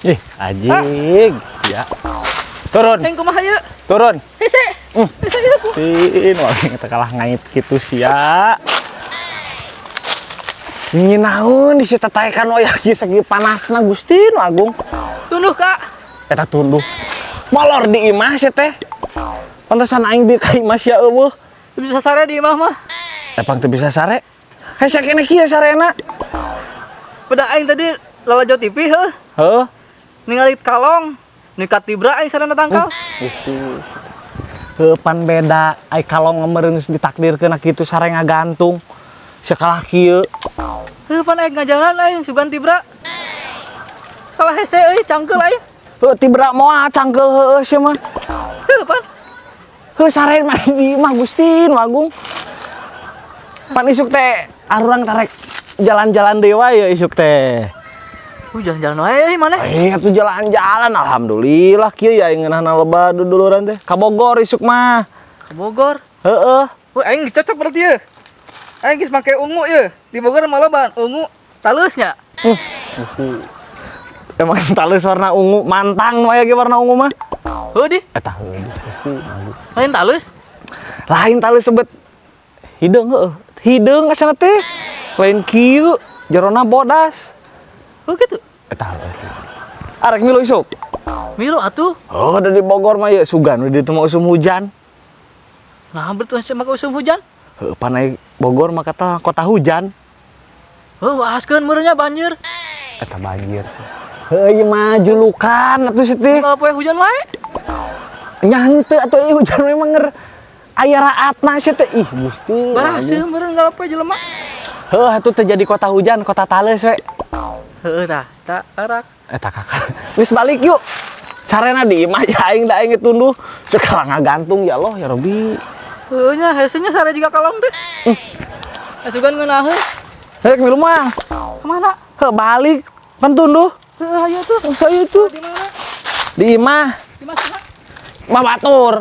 Ih, anjing. Ya. Turun. Yang kumaha ieu? Turun. Hese. Hese ieu ku. Tin, wah kita kalah ngait kitu sia. Ingin naon di situ taekan wayah kieu sagi panasna Gustin Agung. Tunduh, Kak. Eta tunduh. Molor di imah sia teh. Pantesan aing di ka imah sia eueuh. Teu bisa sare di imah mah. Epang teu bisa sare. Hese kene kieu sarena. Pada aing tadi lalajo TV heuh. Heuh. Ningali kalong, nikat tibra aing sarana tangkal. Gusti. Heuh pan beda ai kalong ngemereung ditakdirkeun kitu sare ngagantung. Sekalah kieu. Heuh pan aing ngajaran aing sugan tibra. Kalah hese euy cangkeul aing. Heuh tibra moal cangkeul heueuh sia mah. Heuh pan. Heuh sare mah di imah Gustin Agung. Pan isuk teh arurang tarek jalan-jalan deui wae isuk teh. Jalan-jalan wae mana? Atuh jalan-jalan alhamdulillah kieu ya ngeunahna loba duduluran teh. Ka Bogor isuk mah. Ke Bogor. Heeh. Aing geus cocok berarti ya. Aing geus make ungu ya. Di Bogor malah ban ungu taleusnya. Emang talus warna ungu mantang wae ge warna ungu mah. Heuh di. Eta heuh pasti. Lain talus. Lain talus sebet hideung heueuh. Hideung asana teh. Lain kieu jerona bodas. Oh gitu. Eta heueuh. Arek milu isuk. Milu atuh. Oh, ada di Bogor mah ya sugan di ditu mah usum hujan. Nah, berarti masih make usum hujan. Heuh panai Bogor mah kata kota hujan. Oh, waaskeun meureunnya banjir. Eta banjir sih. Heuh ieu mah julukan atuh sih. Kalau poe hujan wae. Nya henteu atuh ieu hujan memang nger aya raatna sih teh. Ih, Gusti. Baraseuh meureun kalau poe jelema. Heuh atuh teh jadi kota hujan, kota tales we. Heueuh tah, tak arak. Eta kakak. Wis balik yuk. Sarena di imah ya aing da aing tunduh. Sekala ngagantung ya Allah ya Robi. Heueuh nya hesenya sare juga kalong teh. Asugan ngeunaheun. Rek milu mah. Kemana? Heuh balik pan tunduh. Heueuh aya tuh. Saya tuh Di mana? di imah. Di mana? Mah batur.